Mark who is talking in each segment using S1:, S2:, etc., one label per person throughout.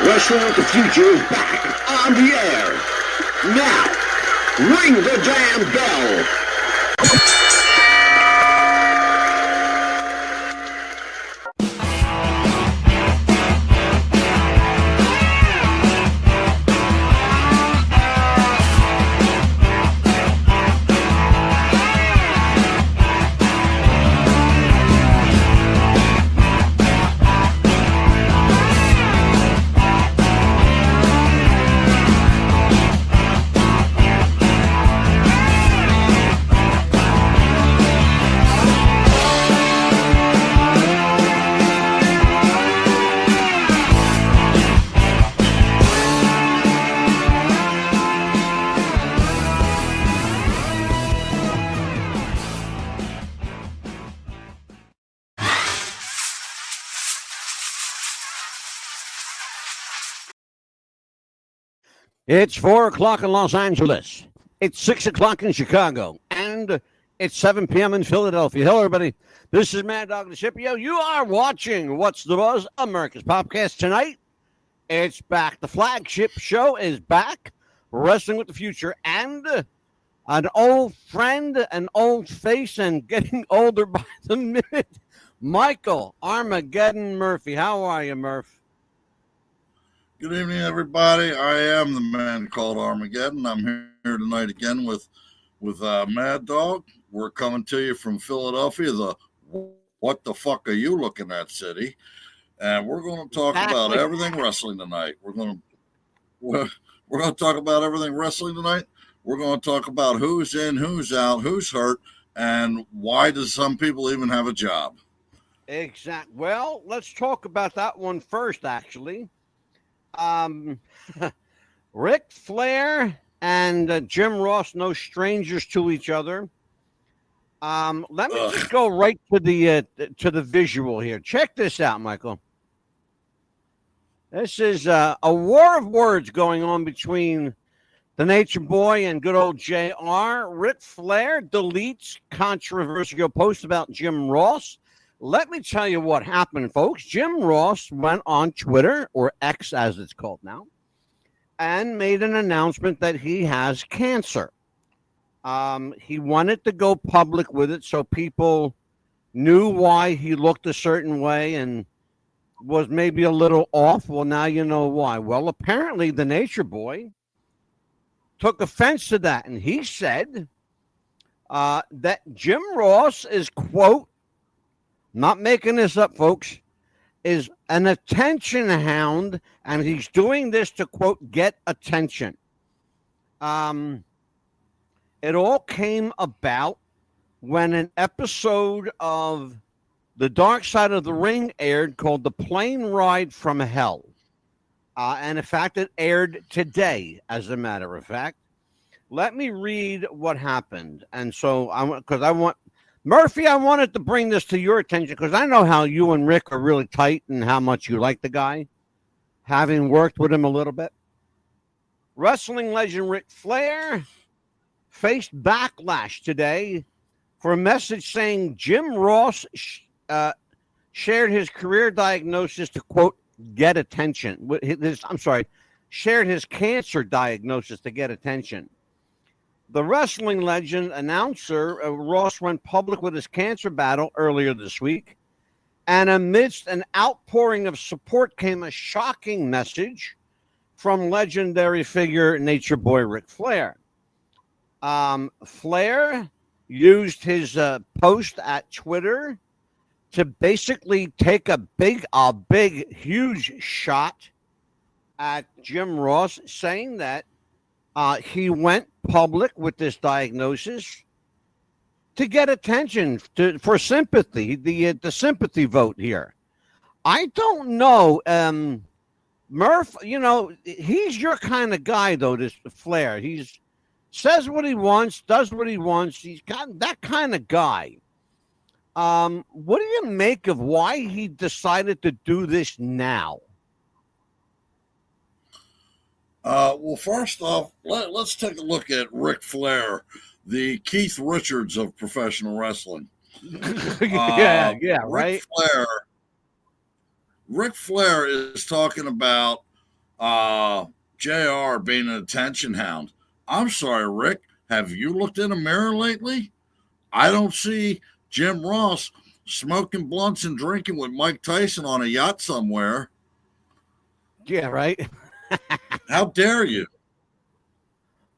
S1: Wrestling with the Future is back on the air. Now, ring the damn bell.
S2: It's 4 o'clock in Los Angeles. It's 6 o'clock in Chicago. And it's 7 p.m. in Philadelphia. Hello, everybody. This is Mad Dog the Scipio. You are watching What's the Buzz? America's Popcast tonight. It's back. The flagship show is back. Wrestling with the Future. And an old friend, an old face, and getting older by the minute, Michael Armageddon Murphy. How are you, Murph?
S3: Good evening, everybody. I am the man called Armageddon. I'm here tonight again with Mad Dog. We're coming to you from Philadelphia, the what the fuck are you looking at city, and we're going to talk about everything wrestling tonight. We're going to talk about everything wrestling tonight. We're going to talk about who's in, who's out, who's hurt, and why does some people even have a job.
S2: Exactly. Well, let's talk about that one first, actually. Ric Flair and Jim Ross, no strangers to each other. Let me just go right to the visual here. Check this out, Michael. This is a war of words going on between the Nature Boy and good old JR. Ric Flair deletes controversial post about Jim Ross. Let me tell you what happened, folks. Jim Ross went on Twitter, or X as it's called now, and made an announcement that he has cancer. He wanted to go public with it so people knew why he looked a certain way and was maybe a little off. Well, now you know why. Well, apparently the Nature Boy took offense to that, and he said that Jim Ross is, quote, not making this up, folks, is an attention hound, and he's doing this to, quote, get attention. It all came about when an episode of The Dark Side of the Ring aired called The Plane Ride from Hell. And, in fact, it aired today, as a matter of fact. Let me read what happened. And so, Murphy, I wanted to bring this to your attention because I know how you and Rick are really tight and how much you like the guy, having worked with him a little bit. Wrestling legend Ric Flair faced backlash today for a message saying Jim Ross shared his career diagnosis to, quote, get attention. Shared his cancer diagnosis to get attention. The wrestling legend announcer, Ross, went public with his cancer battle earlier this week. And amidst an outpouring of support came a shocking message from legendary figure Nature Boy Ric Flair. Flair used his post at Twitter to basically take a big, huge shot at Jim Ross, saying that he went public with this diagnosis to get attention, for sympathy, the sympathy vote here. I don't know, Murph. You know, he's your kind of guy, though. This Flair, he's says what he wants, does what he wants. He's got that kind of guy. What do you make of why he decided to do this now?
S3: Well, first off, let's take a look at Ric Flair, the Keith Richards of professional wrestling.
S2: Right.
S3: Ric Flair is talking about JR being an attention hound. I'm sorry, Rick. Have you looked in a mirror lately? I don't see Jim Ross smoking blunts and drinking with Mike Tyson on a yacht somewhere.
S2: Yeah, right.
S3: How dare you?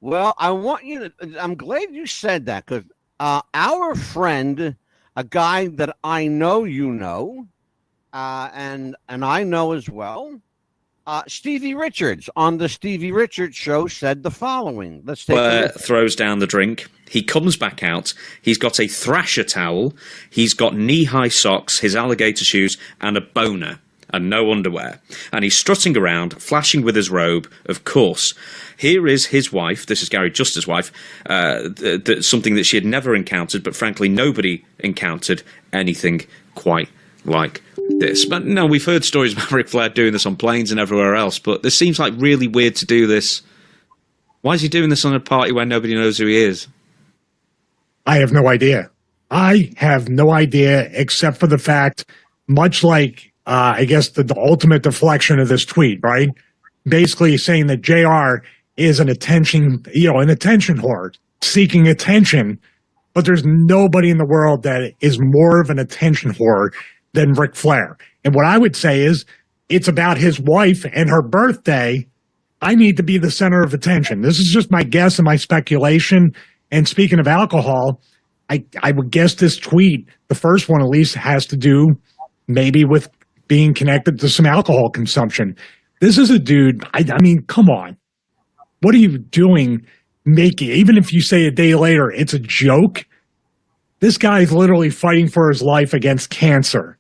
S2: Well, I'm glad you said that because our friend, a guy that I know you know, and I know as well, Stevie Richards on the Stevie Richards show said the following. Let's take a look.
S4: Throws down the drink. He comes back out. He's got a Thrasher towel. He's got knee-high socks, his alligator shoes, and a boner, and no underwear. And he's strutting around, flashing with his robe, of course. Here is his wife. This is Gary Juster's wife. Something that she had never encountered, but frankly, nobody encountered anything quite like this. But no, we've heard stories about Ric Flair doing this on planes and everywhere else, but this seems like really weird to do this. Why is he doing this on a party where nobody knows who he is?
S5: I have no idea. I have no idea, except for the fact, much like, I guess, the ultimate deflection of this tweet, right? Basically saying that JR is an attention whore, seeking attention, but there's nobody in the world that is more of an attention whore than Ric Flair. And what I would say is, it's about his wife and her birthday. I need to be the center of attention. This is just my guess and my speculation. And speaking of alcohol, I would guess this tweet, the first one at least, has to do maybe with being connected to some alcohol consumption. This is a dude, I mean, come on. What are you doing making, even if you say a day later, it's a joke? This guy is literally fighting for his life against cancer.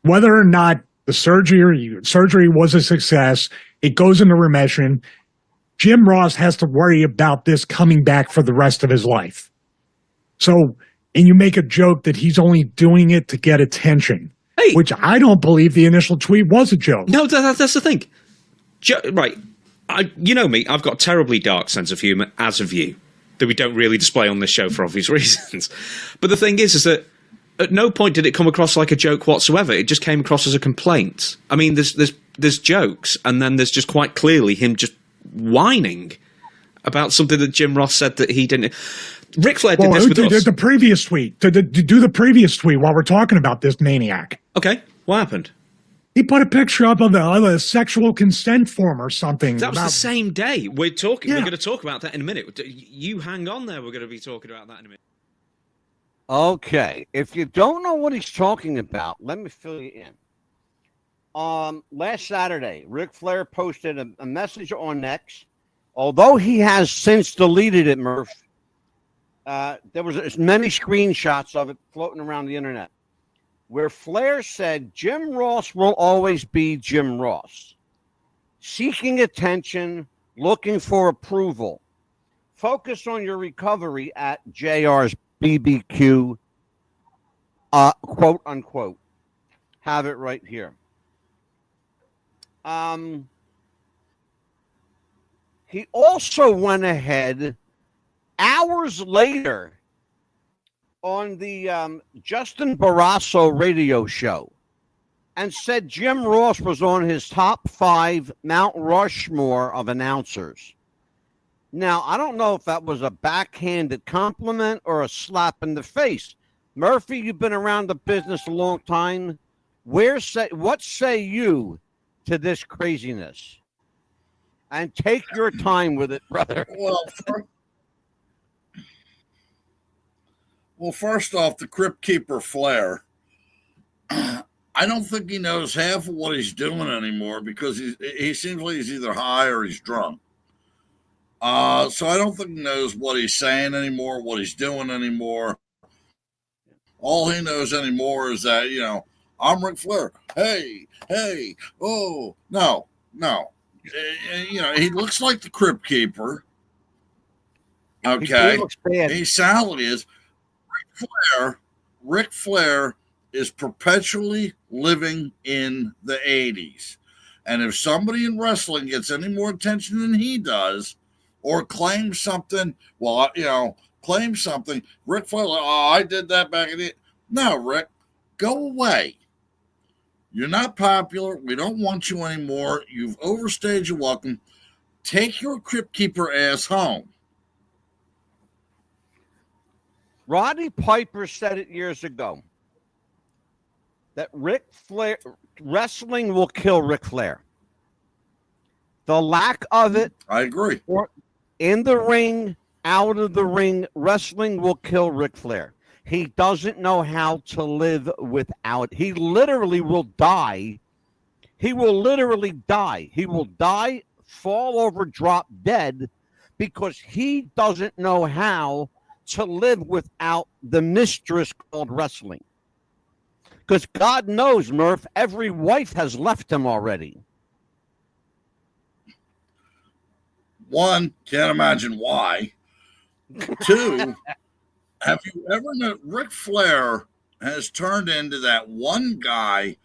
S5: Whether or not the surgery was a success, it goes into remission. Jim Ross has to worry about this coming back for the rest of his life. So, and you make a joke that he's only doing it to get attention, which I don't believe the initial tweet was a joke.
S4: No, that's the thing. Right. You know me, I've got a terribly dark sense of humour, as have you, that we don't really display on this show for obvious reasons. But the thing is that at no point did it come across like a joke whatsoever. It just came across as a complaint. I mean, there's jokes, and then there's just quite clearly him just whining about something that Jim Ross said that he didn't. Ric Flair did this with us.
S5: The previous tweet. Do the previous tweet while we're talking about this maniac.
S4: Okay, what happened?
S5: He put a picture up of a sexual consent form or something.
S4: That was the same day. We're talking.
S5: Yeah.
S4: We're going to talk about that in a minute. You hang on there. We're going to be talking about that in a minute.
S2: Okay, if you don't know what he's talking about, let me fill you in. Last Saturday, Ric Flair posted a message on X. Although he has since deleted it, Murph, there was many screenshots of it floating around the internet where Flair said, Jim Ross will always be Jim Ross, seeking attention, looking for approval. Focus on your recovery at JR's BBQ, quote unquote. Have it right here. He also went ahead hours later on the Justin Barrasso radio show and said Jim Ross was on his top 5 Mount Rushmore of announcers. Now, I don't know if that was a backhanded compliment or a slap in the face. Murphy, you've been around the business a long time. What say you to this craziness? And take your time with it, brother.
S3: Well, first off, the Crypt Keeper Flair, I don't think he knows half of what he's doing anymore because he seems like he's either high or he's drunk. So I don't think he knows what he's saying anymore, what he's doing anymore. All he knows anymore is that, I'm Ric Flair. Hey, oh, no. He looks like the Crypt Keeper. Okay. He sadly is. Ric Flair is perpetually living in the 80s. And if somebody in wrestling gets any more attention than he does, or claims something, Ric Flair, I did that back in the... No, Rick, go away. You're not popular. We don't want you anymore. You've overstayed your welcome. Take your Crypt Keeper ass home.
S2: Roddy Piper said it years ago that Ric Flair, wrestling will kill Ric Flair. The lack of it,
S3: I agree.
S2: or in the ring, out of the ring, wrestling will kill Ric Flair. He doesn't know how to live without. He literally will die. He will literally die. He will die, fall over, drop dead, because he doesn't know how to live without the mistress called wrestling. Because God knows, Murph, every wife has left him already.
S3: One, can't imagine why. Two, have you ever known Ric Flair has turned into that one guy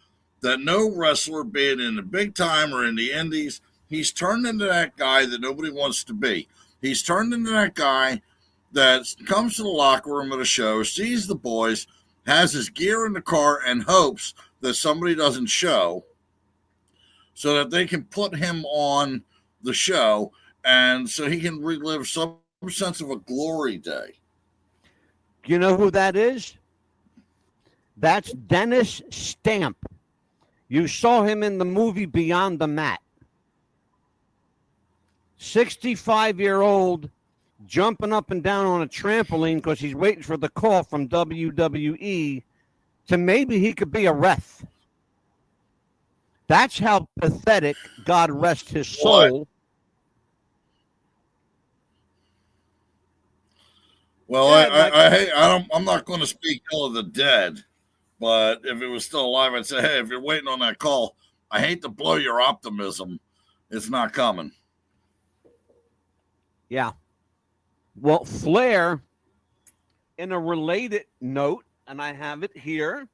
S3: that no wrestler, be it in the big time or in the indies, he's turned into that guy that nobody wants to be. He's turned into that guy that comes to the locker room at a show, sees the boys, has his gear in the car, and hopes that somebody doesn't show so that they can put him on the show and so he can relive some sense of a glory day.
S2: You know who that is? That's Dennis Stamp. You saw him in the movie Beyond the Mat. 65-year-old jumping up and down on a trampoline because he's waiting for the call from WWE to maybe he could be a ref. That's how pathetic, God rest his soul.
S3: What? Well, I'm not going to speak ill of the dead, but if it was still alive, I'd say, hey, if you're waiting on that call, I hate to blow your optimism. It's not coming.
S2: Yeah. Well, Flair, in a related note, and I have it here,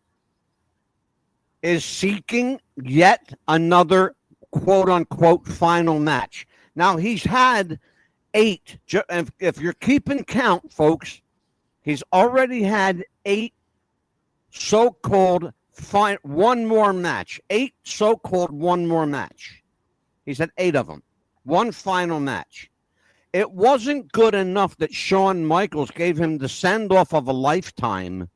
S2: is seeking yet another quote-unquote final match. Now, he's had 8. If you're keeping count, folks, he's already had 8 so-called one more match. 8 so-called one more match. He's had 8 of them. One final match. It wasn't good enough that Shawn Michaels gave him the send-off of a lifetime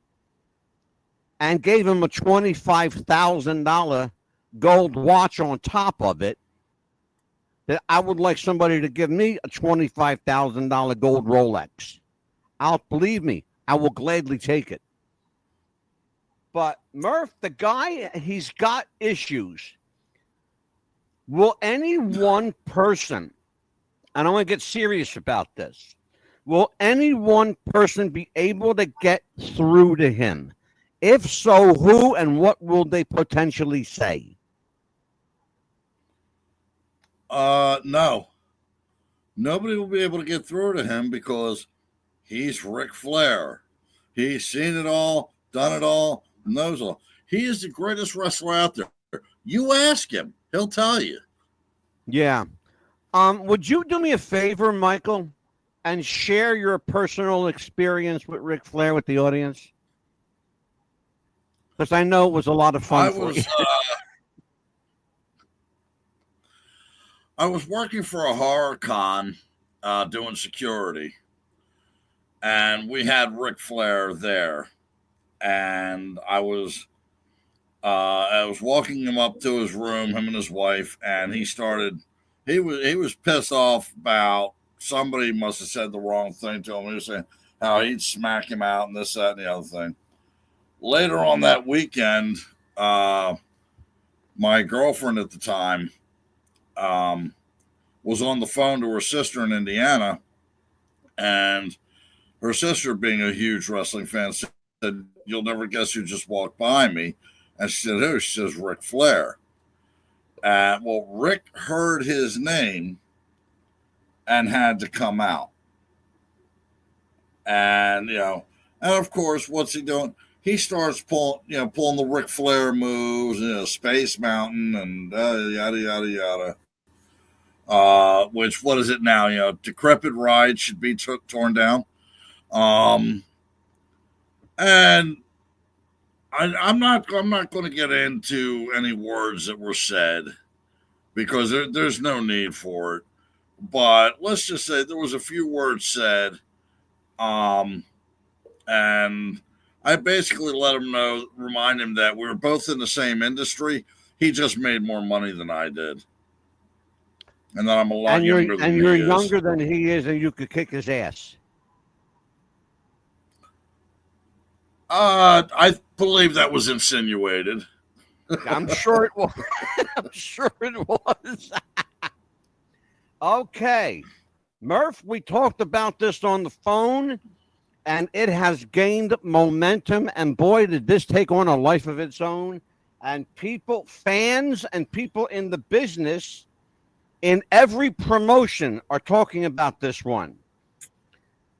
S2: and gave him a $25,000 gold watch on top of it. That I would like somebody to give me a $25,000 gold Rolex. Believe me, I will gladly take it. But Murph, the guy, he's got issues. Will any one person, and I want to get serious about this, will any one person be able to get through to him? If so, who and what will they potentially say?
S3: No. Nobody will be able to get through to him because he's Ric Flair. He's seen it all, done it all, knows all. He is the greatest wrestler out there. You ask him, he'll tell you.
S2: Yeah. Would you do me a favor, Michael, and share your personal experience with Ric Flair with the audience? Because I know it was a lot of fun for you.
S3: I was working for a horror con doing security, and we had Ric Flair there, and I was walking him up to his room, him and his wife, and he was pissed off about somebody must have said the wrong thing to him. He was saying how he'd smack him out and this, that, and the other thing. Later on that weekend, my girlfriend at the time was on the phone to her sister in Indiana, and her sister, being a huge wrestling fan, said, "You'll never guess who just walked by me." And she said, "Who?" She says, "Ric Flair." Well, Rick heard his name and had to come out. And, and of course, what's he doing? He starts pulling the Ric Flair moves, Space Mountain and yada, yada, yada. Which, what is it now? Decrepit Ride should be torn down. And I'm not going to get into any words that were said because there's no need for it. But let's just say there was a few words said, and I basically remind him that we were both in the same industry. He just made more money than I did, and that I'm a lot younger than he is.
S2: And you're younger than he is, and you could kick his ass.
S3: I believe that was insinuated.
S2: I'm sure it was. I'm sure it was. Okay. Murph, we talked about this on the phone, and it has gained momentum. And boy, did this take on a life of its own. And fans and people in the business in every promotion are talking about this one.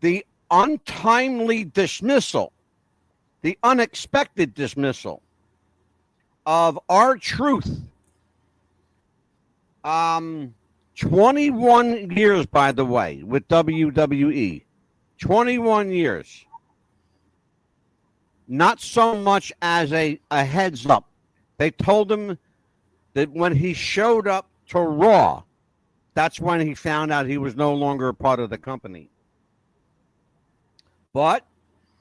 S2: The untimely dismissal, the unexpected dismissal of R-Truth. 21 years, by the way, with WWE. 21 years. Not so much as a heads up. They told him that when he showed up to Raw, that's when he found out he was no longer a part of the company. But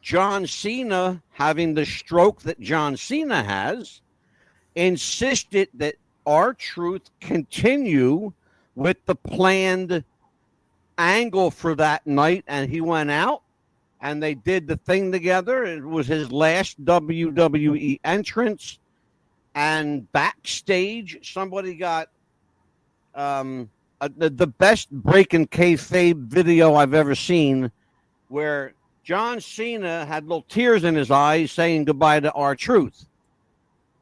S2: John Cena, having the stroke that John Cena has, insisted that R-Truth continue with the planned angle for that night, and he went out and they did the thing together. It was his last WWE entrance, and backstage somebody got the best breaking kayfabe video I've ever seen, where John Cena had little tears in his eyes saying goodbye to R-Truth,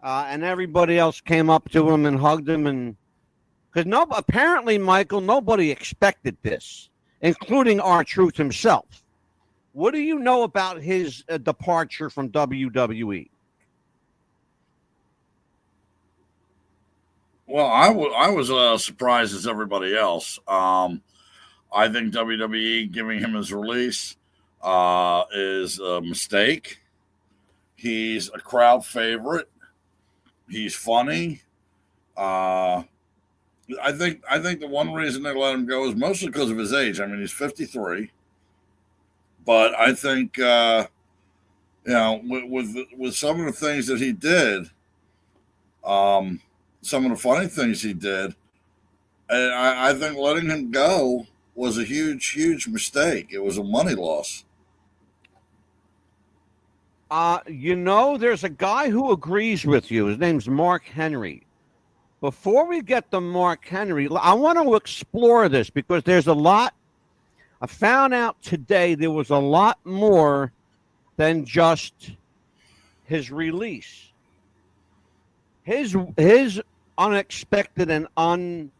S2: and everybody else came up to him and hugged him, and because apparently, Michael, nobody expected this, including R-Truth himself. What do you know about his departure from WWE?
S3: Well, I was surprised as everybody else. I think WWE giving him his release is a mistake. He's a crowd favorite. He's funny. I think the one reason they let him go is mostly because of his age. I mean, he's 53, but I think with some of the things that he did, some of the funny things he did, and I think letting him go was a huge mistake. It was a money loss.
S2: There's a guy who agrees with you. His name's Mark Henry. Before we get to Mark Henry, I want to explore this because there's a lot. I found out today there was a lot more than just his release. His unexpected and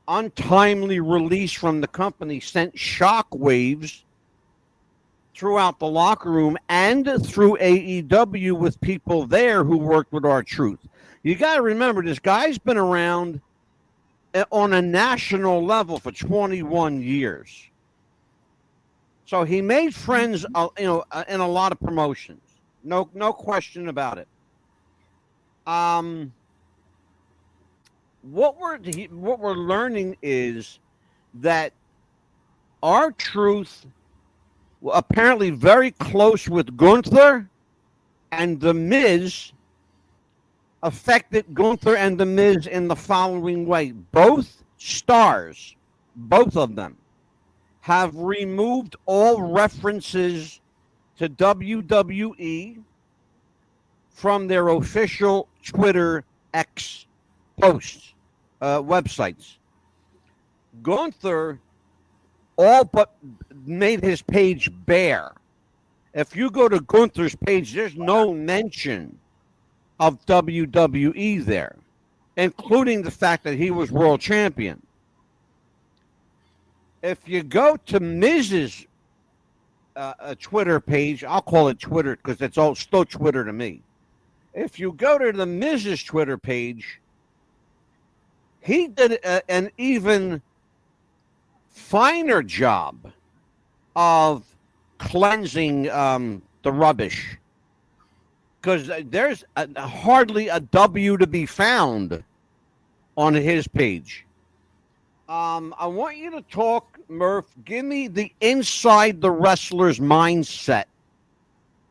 S2: untimely release from the company sent shockwaves throughout the locker room and through AEW with people there who worked with R-Truth. You got to remember, this guy's been around on a national level for 21 years. So he made friends, in a lot of promotions. No question about it. What we're learning is that R-Truth, apparently very close with Gunther and The Miz, affected Gunther and The Miz in the following way. Both stars, both of them, have removed all references to WWE from their official Twitter X posts, websites. Gunther all but made his page bare. If you go to Gunther's page, there's no mention of WWE there, including the fact that he was world champion. If you go to Miz's Twitter page, I'll call it Twitter because it's all still Twitter to me. If you go to the Miz's Twitter page, he did an even finer job of cleansing the rubbish. because there's hardly a W to be found on his page. I want you to talk, Murph. Give me the inside the wrestler's mindset,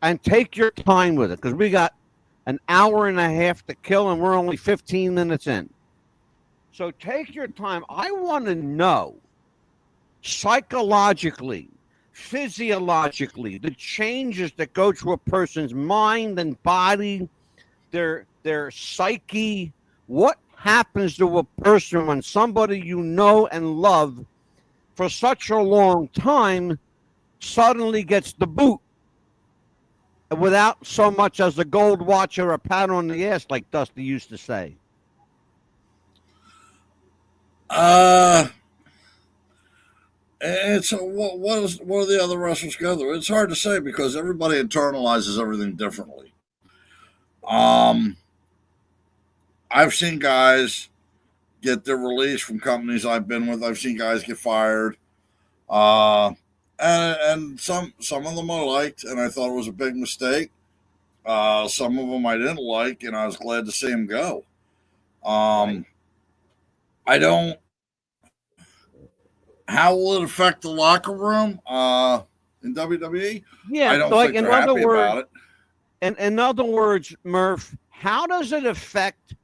S2: and take your time with it, because we got an hour and a half to kill, and we're only 15 minutes in. So take your time. I want to know psychologically, physiologically, the changes that go through a person's mind and body, their psyche. What happens to a person when somebody you know and love for such a long time suddenly gets the boot without so much as a gold watch or a pat on the ass, like Dusty used to say?
S3: It's what do the other wrestlers go through? It's hard to say because everybody internalizes everything differently. I've seen guys get their release from companies I've been with. I've seen guys get fired. And some of them I liked, and I thought it was a big mistake. Some of them I didn't like, and I was glad to see them go. I don't. How will it affect the locker room in WWE?
S2: Yeah,
S3: I don't
S2: like
S3: think
S2: in
S3: they're
S2: other
S3: happy
S2: words,
S3: about it.
S2: and in other words, Murph, how does it affect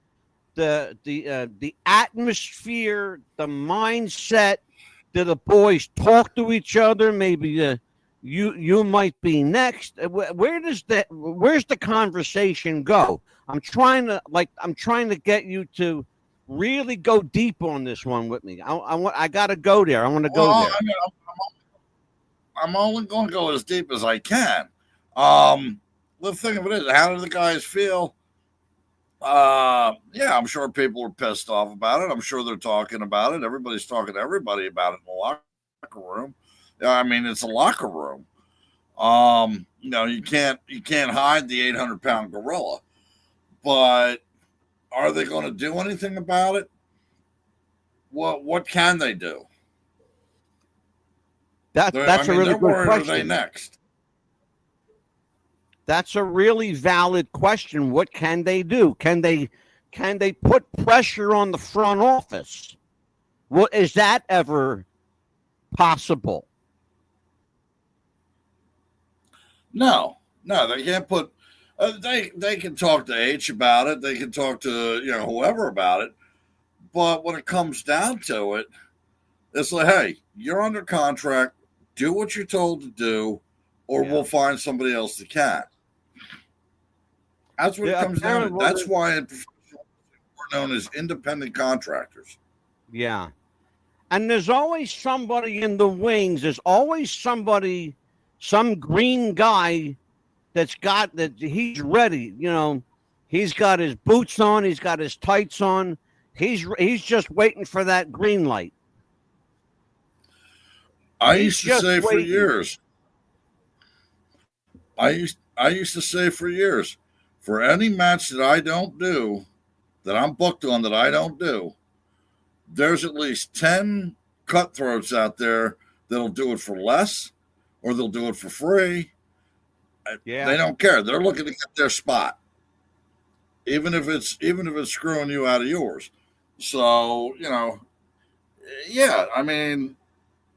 S2: the atmosphere, the mindset? Do the boys talk to each other? Maybe you might be next. Where's the conversation go? I'm trying to get you to really go deep on this one with me. I got to go there. I want to go there.
S3: I mean, I'm only going to go as deep as I can. The thing of it is, how do the guys feel? Yeah, I'm sure people are pissed off about it. I'm sure they're talking about it. Everybody's talking to everybody about it in the locker room. I mean, it's a locker room. You can't hide the 800-pound gorilla. But are they going to do anything about it? What can they do?
S2: That's a really good question.
S3: Are they next?
S2: That's a really valid question. What can they do? Can they put pressure on the front office? What is that ever possible?
S3: No, they can't put. They can talk to H about it. They can talk to whoever about it. But when it comes down to it, it's like, hey, you're under contract. Do what you're told to do, or we'll find somebody else that can. That's what it comes down to. That's why we're known as independent contractors.
S2: Yeah. And there's always somebody in the wings. There's always somebody, some green guy that he's ready. He's got his boots on. He's got his tights on. He's just waiting for that green light.
S3: I used to say for years, for any match that I don't do, that I'm booked on that I don't do, there's at least 10 cutthroats out there that'll do it for less or they'll do it for free. Yeah. They don't care. They're looking to get their spot. Even if it's screwing you out of yours. So, yeah, I mean,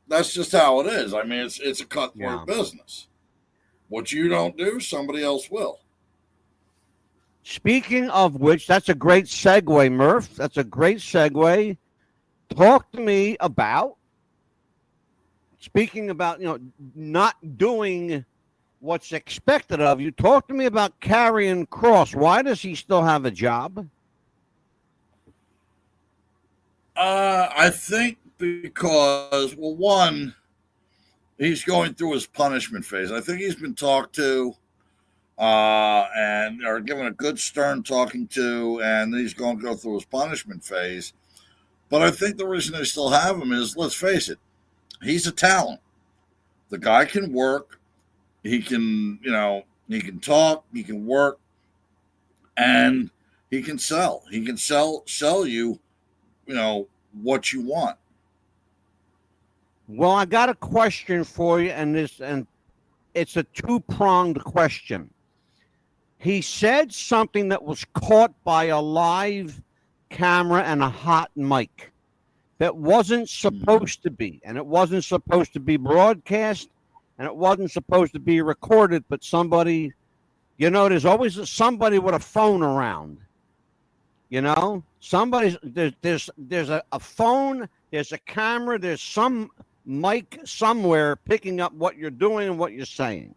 S3: that's just how it is. I mean, it's a cutthroat business. What you don't do, somebody else will.
S2: Speaking of which, that's a great segue, Murph. That's a great segue. Talk to me about, speaking about, not doing what's expected of you. Talk to me about Karrion Kross. Why does he still have a job?
S3: I think because, well, one, he's going through his punishment phase. I think he's been talked to and are given a good stern talking to, and he's going to go through his punishment phase. But I think the reason they still have him is, let's face it, he's a talent. The guy can work. He can, he can talk, he can work, and he can sell. He can sell you, what you want.
S2: Well, I got a question for you, and it's a two-pronged question. He said something that was caught by a live camera and a hot mic that wasn't supposed to be, and it wasn't supposed to be broadcast, and it wasn't supposed to be recorded, but somebody, you know, there's always somebody with a phone around. You know, there's a phone, there's a camera, there's some mic somewhere picking up what you're doing and what you're saying.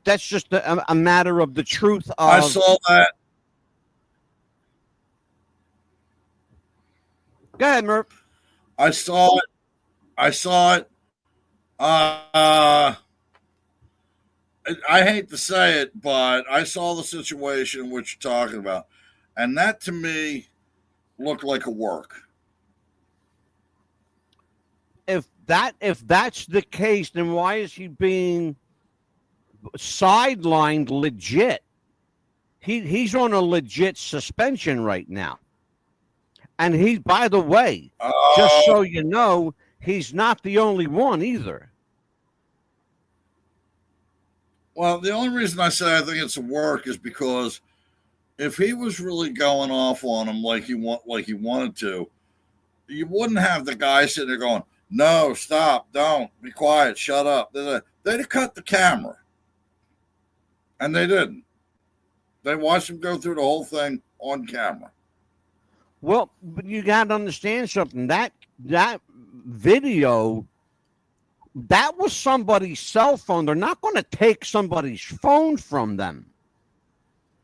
S2: That's just a matter of the truth of.
S3: I saw that.
S2: Go ahead, Murph.
S3: I saw it. I hate to say it, but I saw the situation which you're talking about. And that to me looked like a work.
S2: If that's the case, then why is he being sidelined legit? He's on a legit suspension right now. And he, by the way, just so you know, he's not the only one either.
S3: Well, the only reason I say I think it's a work is because if he was really going off on him like he wanted to, you wouldn't have the guy sitting there going, "No, stop, don't, be quiet, shut up." They'd have cut the camera, and they didn't. They watched him go through the whole thing on camera.
S2: Well, but you got to understand something. That video, that was somebody's cell phone. They're not going to take somebody's phone from them.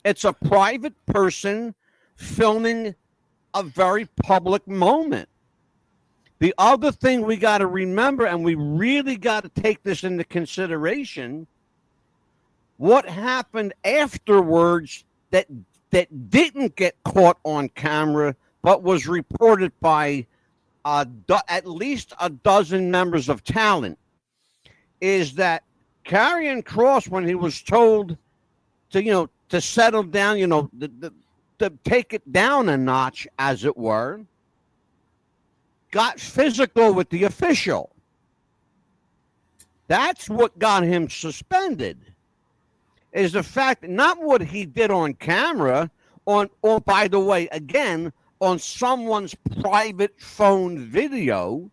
S2: It's a private person filming a very public moment. The other thing we got to remember, and we really got to take this into consideration, what happened afterwards that didn't get caught on camera, but was reported by at least a dozen members of talent, is that Karrion Kross, when he was told to settle down, to take it down a notch, as it were, got physical with the official. That's what got him suspended, is the fact, not what he did on camera, or by the way, again, on someone's private phone video,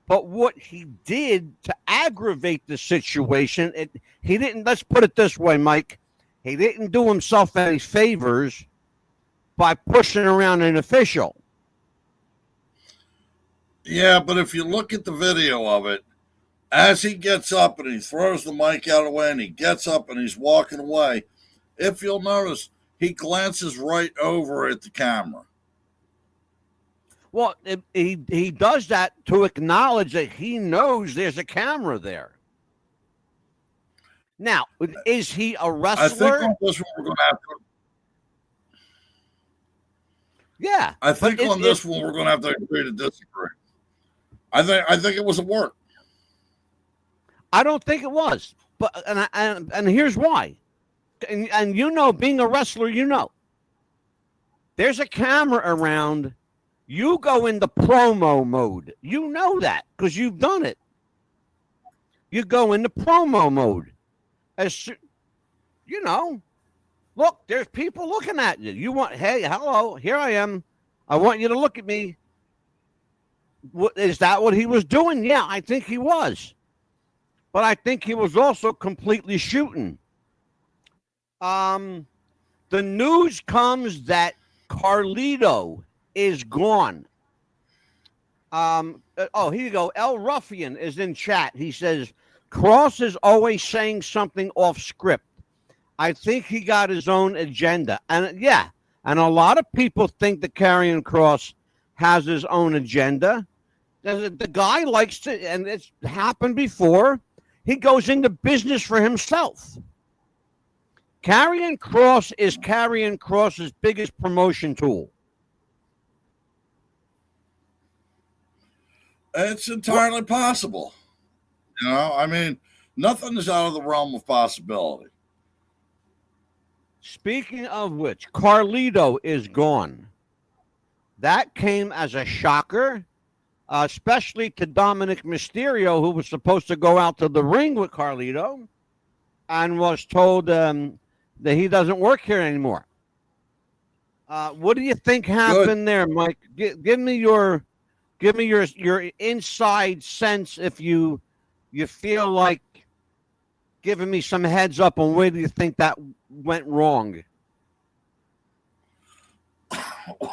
S2: but what he did to aggravate the situation. He didn't, let's put it this way, Mike, he didn't do himself any favors by pushing around an official.
S3: Yeah, but if you look at the video of it, as he gets up and he throws the mic out of the way and he gets up and he's walking away, if you'll notice, he glances right over at the camera.
S2: Well, he does that to acknowledge that he knows there's a camera there. Now, is he a wrestler?
S3: I think on this one we're going to have to.
S2: Yeah,
S3: I think on this one we're going to have to agree to disagree. I think it was a work.
S2: I don't think it was, but and here's why. And you know, being a wrestler, you know, there's a camera around. You go into promo mode. You know that because you've done it. You go into promo mode. Look, there's people looking at you. You want, hey, hello, here I am. I want you to look at me. Is that what he was doing? Yeah, I think he was. But I think he was also completely shooting. The news comes that Carlito is gone. Here you go. El Ruffian is in chat. He says, Kross is always saying something off script. I think he got his own agenda. And yeah, and a lot of people think that Karrion Kross has his own agenda. The guy likes to, and it's happened before, he goes into business for himself. Karrion Kross is Karrion Kross's biggest promotion tool.
S3: It's entirely possible. I mean, nothing is out of the realm of possibility.
S2: Speaking of which, Carlito is gone. That came as a shocker, especially to Dominic Mysterio, who was supposed to go out to the ring with Carlito and was told that he doesn't work here anymore. What do you think happened there, Mike? Give me your inside sense if you feel like giving me some heads up on where do you think that went wrong?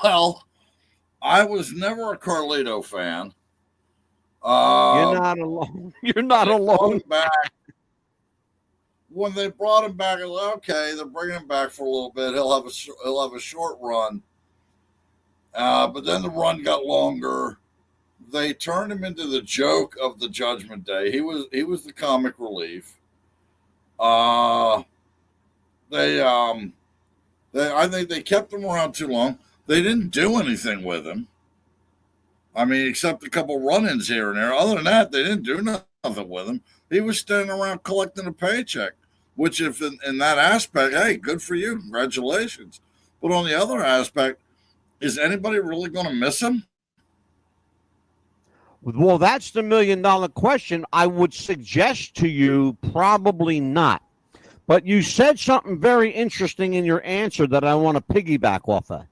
S3: Well, I was never a Carlito fan.
S2: You're not alone. You're not alone.
S3: When they brought him back, I was like, okay, they're bringing him back for a little bit. He'll have a short run. But then the run got longer. They turned him into the joke of the Judgment Day. He was the comic relief. I think they kept him around too long. They didn't do anything with him. I mean, except a couple run-ins here and there. Other than that, they didn't do nothing with him. He was standing around collecting a paycheck, which if in that aspect, hey, good for you. Congratulations. But on the other aspect, is anybody really going to miss him?
S2: Well, that's the $1 million question. I would suggest to you probably not. But you said something very interesting in your answer that I want to piggyback off of.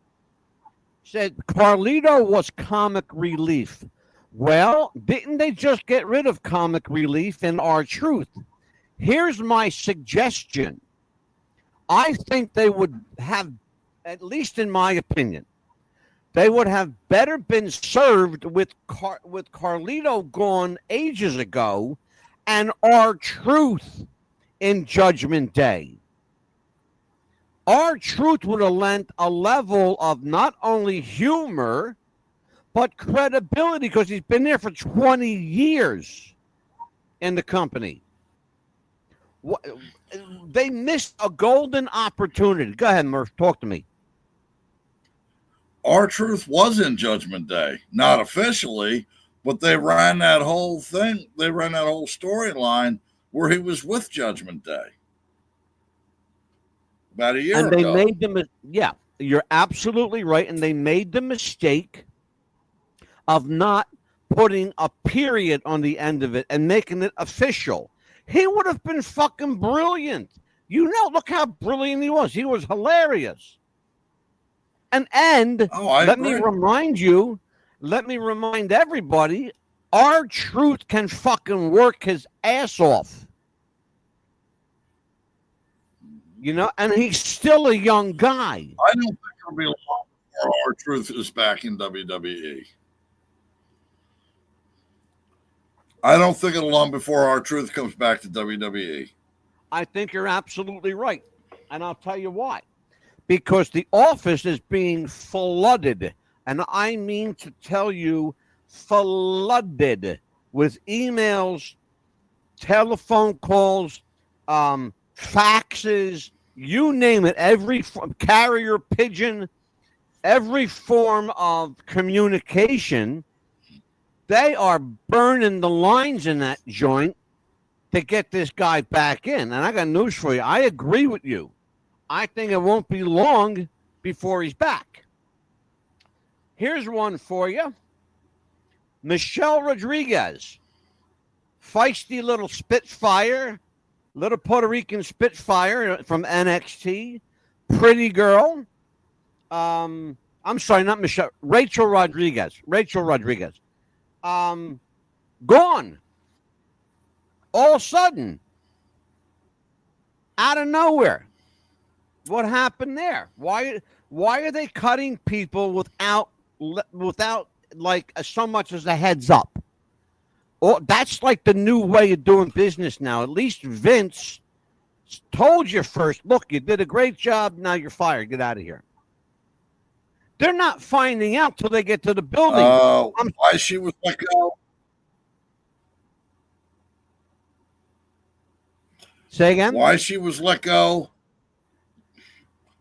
S2: Said Carlito was comic relief. Well, didn't they just get rid of comic relief in R-Truth? Here's my suggestion. I think they would have, at least in my opinion, they would have better been served with Carlito gone ages ago and R-Truth in Judgment Day. R-Truth would have lent a level of not only humor, but credibility because he's been there for 20 years in the company. They missed a golden opportunity. Go ahead, Murph. Talk to me.
S3: R-Truth was in Judgment Day. Not officially, but they ran that whole thing. They ran that whole storyline where he was with Judgment Day. About a year ago.
S2: Made them, yeah, you're absolutely right. And they made the mistake of not putting a period on the end of it and making it official. He would have been fucking brilliant. Look how brilliant he was. He was hilarious. Let me remind everybody, R-Truth can fucking work his ass off. And he's still a young guy.
S3: I don't think it'll be long before R-Truth is back in WWE. I don't think it'll long before R-Truth comes back to WWE.
S2: I think you're absolutely right. And I'll tell you why. Because the office is being flooded. And I mean to tell you, flooded with emails, telephone calls, faxes, you name it, every carrier pigeon, every form of communication. They are burning the lines in that joint to get this guy back in. And I got news for you. I agree with you. I think it won't be long before he's back. Here's one for you. Michelle Rodriguez, feisty little Spitfire, little Puerto Rican Spitfire from NXT, pretty girl. I'm sorry, not Michelle. Rachel Rodriguez. Gone. All of a sudden. Out of nowhere. What happened there? Why are they cutting people without like so much as a heads up? Oh, that's like the new way of doing business now. At least Vince told you first, look, you did a great job. Now you're fired. Get out of here. They're not finding out till they get to the building.
S3: Why she was let go?
S2: Say again?
S3: Why she was let go?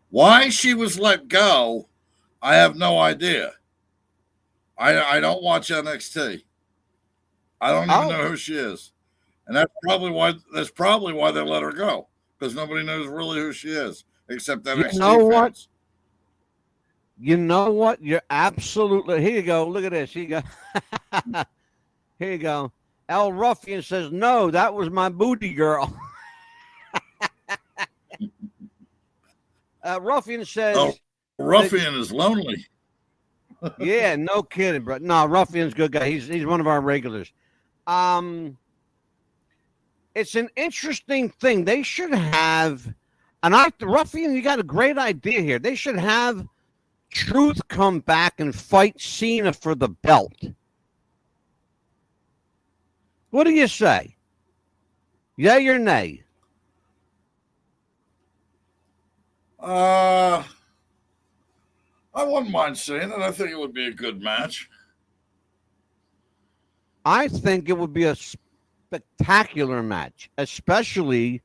S3: Why she was let go, I have no idea. I don't watch NXT. I don't even know who she is. And that's probably why they let her go. Because nobody knows really who she is, except NXT fans.
S2: You know what? You're absolutely... Here you go. Look at this. Here you go. Here you go. El Ruffian says, no, that was my booty girl. Ruffian says.
S3: Oh, Ruffian is lonely.
S2: Yeah, no kidding, bro. No, Ruffian's a good guy. He's one of our regulars. It's an interesting thing. They should have, Ruffian, you got a great idea here. They should have Truth come back and fight Cena for the belt. What do you say? Yay or nay?
S3: I wouldn't mind seeing it. I think it would be a good match.
S2: I think it would be a spectacular match, especially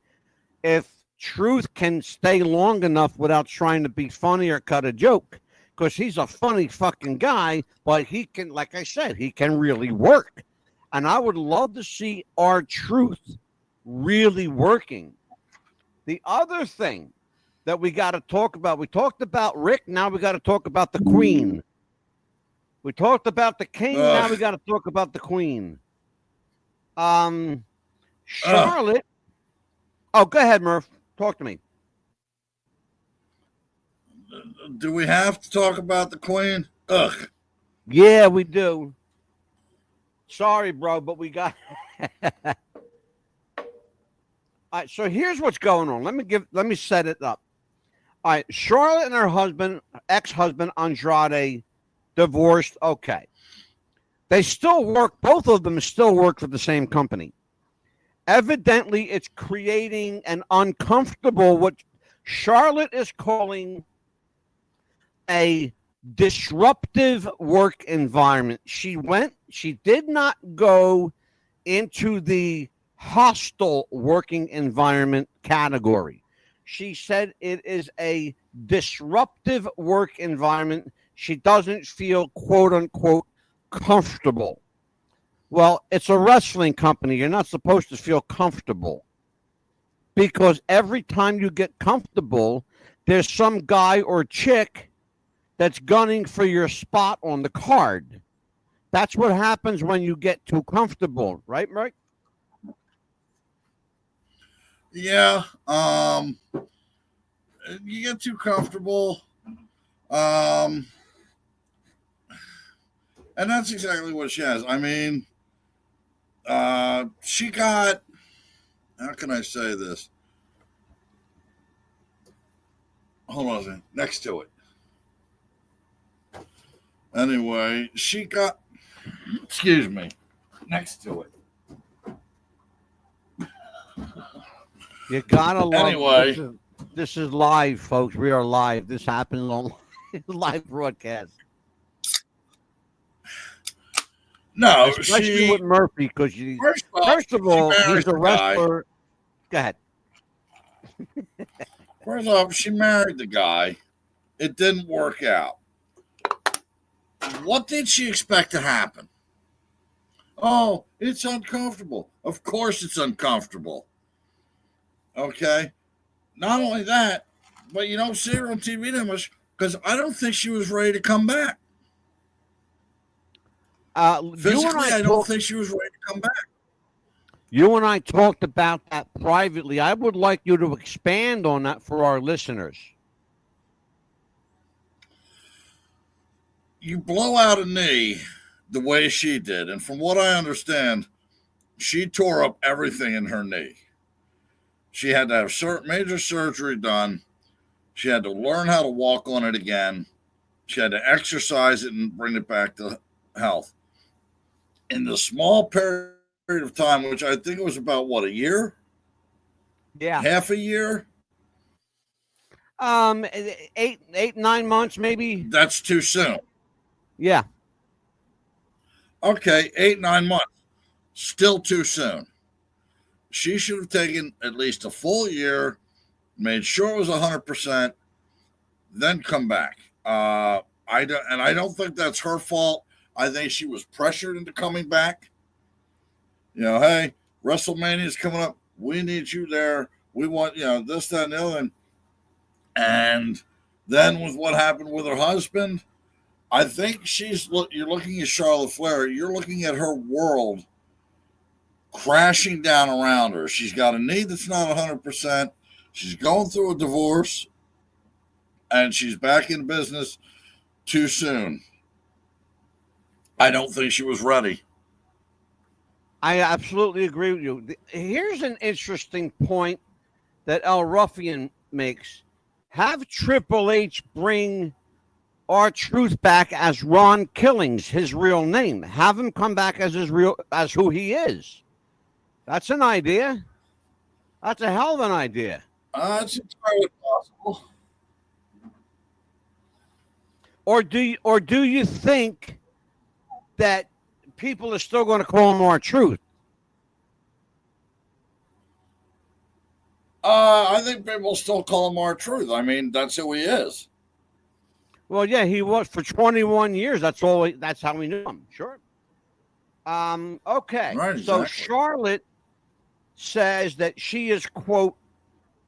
S2: if Truth can stay long enough without trying to be funny or cut a joke. Because he's a funny fucking guy, but he can, like I said, he can really work. And I would love to see R-Truth really working. The other thing that we got to talk about, we talked about Rick, now we got to talk about the Queen. We talked about the King, now we got to talk about the Queen. Charlotte. Oh, go ahead, Murph. Talk to me.
S3: Do we have to talk about the Queen? Ugh.
S2: Yeah, we do. Sorry, bro, but we got. All right, so here's what's going on. Let me set it up. All right, Charlotte and her husband, ex-husband Andrade, divorced. Okay, they still work. Both of them still work for the same company. Evidently, it's creating an uncomfortable, what Charlotte is calling a disruptive work environment. She did not go into the hostile working environment category. She said it is a disruptive work environment. She doesn't feel, quote unquote, comfortable. Well, it's a wrestling company. You're not supposed to feel comfortable, because every time you get comfortable, there's some guy or chick that's gunning for your spot on the card. That's what happens when you get too comfortable, right, Mike?
S3: Yeah. You get too comfortable. And that's exactly what she has. I mean, she got, how can I say this? Hold on a second. Next to it. Anyway, she got, excuse me, next to it.
S2: You gotta love.
S3: Anyway,
S2: this is live, folks. We are live. This happened on live broadcast.
S3: No,
S2: especially with Murphy, because first of all, he's a wrestler. Go ahead.
S3: First off, she married the guy. It didn't work out. What did she expect to happen? Oh, it's uncomfortable. Of course it's uncomfortable. Okay? Not only that, but you don't see her on TV that much, because I don't think she was ready to come back. Physically, I don't think she was ready to come back.
S2: You and I talked about that privately. I would like you to expand on that for our listeners.
S3: You blow out a knee the way she did, and from what I understand, she tore up everything in her knee. She had to have major surgery done. She had to learn how to walk on it again. She had to exercise it and bring it back to health. In the small period of time, which I think it was about, what, a year?
S2: Yeah.
S3: Half a year?
S2: 9 months, maybe.
S3: That's too soon.
S2: Yeah.
S3: Okay, 8-9 months. Still too soon. She should have taken at least a full year, made sure it was 100%, then come back. I don't think that's her fault. I think she was pressured into coming back. You know, hey, WrestleMania is coming up. We need you there. We want, this, that, and the other. And then with what happened with her husband, I think you're looking at Charlotte Flair. You're looking at her world crashing down around her. She's got a knee that's not 100%. She's going through a divorce. and she's back in business too soon. I don't think she was ready.
S2: I absolutely agree with you. Here's an interesting point that El Ruffian makes. Have Triple H bring R-Truth back as Ron Killings, his real name. Have him come back as who he is. That's an idea. That's a hell of an idea.
S3: It's entirely possible.
S2: Or do you think that people are still going to call him R-Truth?
S3: I think people still call him R-Truth. I mean, that's who he is.
S2: Well, yeah, he was for 21 years. That's how we knew him. Sure. Okay.
S3: Right,
S2: So
S3: exactly.
S2: Charlotte says that she is, quote,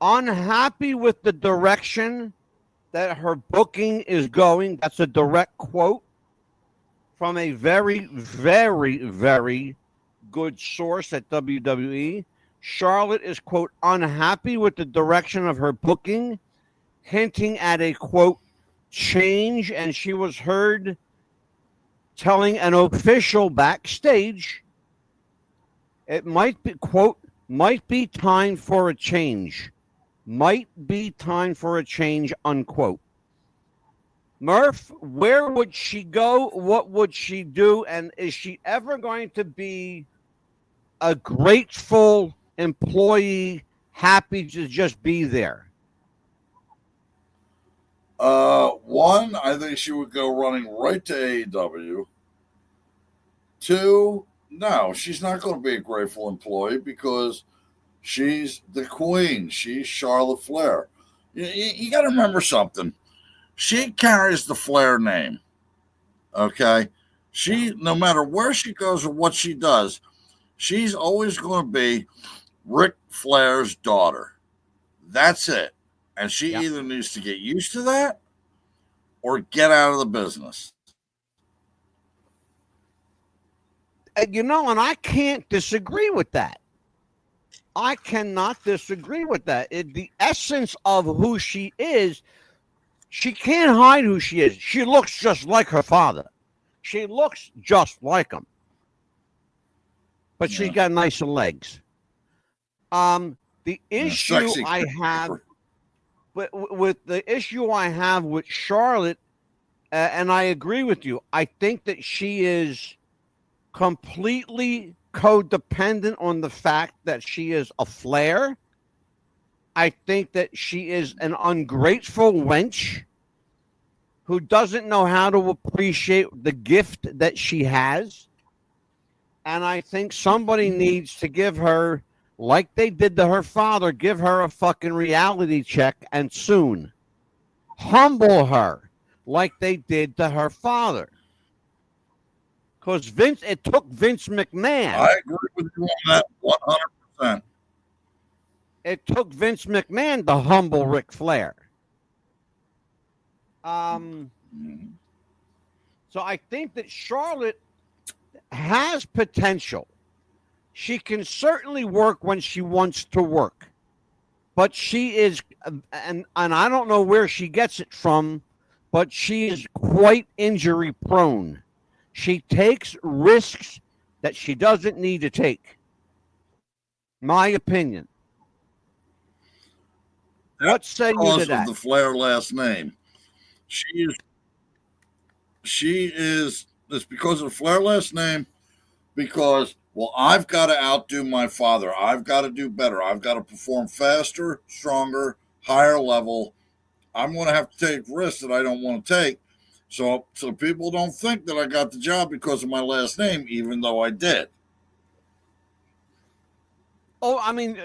S2: unhappy with the direction that her booking is going. That's a direct quote from a very, very, very good source at WWE. Charlotte is, quote, unhappy with the direction of her booking, hinting at a, quote, change. And she was heard telling an official backstage it might be, quote, might be time for a change. Might be time for a change, unquote. Murph, where would she go? What would she do? And is she ever going to be a grateful employee, happy to just be there?
S3: One, I think she would go running right to AEW. Two, no, she's not going to be a grateful employee because she's the queen. She's Charlotte Flair. You got to remember something. She carries the Flair name. Okay? No matter where she goes or what she does, she's always going to be Ric Flair's daughter. That's it. And she either needs to get used to that or get out of the business.
S2: And I can't disagree with that. I cannot disagree with that. The essence of who she is, she can't hide who she is. She looks just like her father. She looks just like him. But she's got nicer legs. The issue I have with the issue I have with Charlotte, and I agree with you, I think that she is completely codependent on the fact that she is a Flair. I think that she is an ungrateful wench who doesn't know how to appreciate the gift that she has. And I think somebody needs to give her, like they did to her father, give her a fucking reality check, and soon. Humble her like they did to her father. Because it took Vince McMahon.
S3: I agree with you on that 100%.
S2: It took Vince McMahon to humble Ric Flair. So I think that Charlotte has potential. She can certainly work when she wants to work. But she is, and I don't know where she gets it from, but she is quite injury prone. She takes risks that she doesn't need to take. My opinion. What say you to that?
S3: Because of the Flair last name. It's because of the Flair last name, because, well, I've got to outdo my father. I've got to do better. I've got to perform faster, stronger, higher level. I'm going to have to take risks that I don't want to take. So people don't think that I got the job because of my last name, even though I did.
S2: Oh, I mean,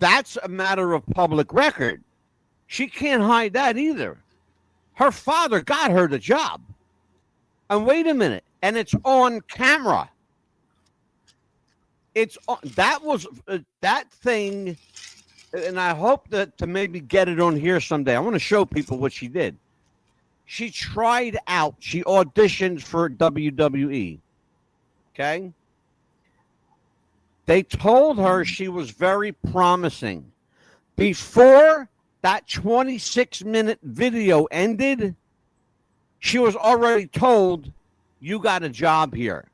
S2: that's a matter of public record. She can't hide that either. Her father got her the job. And wait a minute, and it's on camera. That thing, and I hope that to maybe get it on here someday. I want to show people what she did. She tried out. She auditioned for WWE. Okay? They told her she was very promising. Before that 26-minute video ended, she was already told, you got a job here.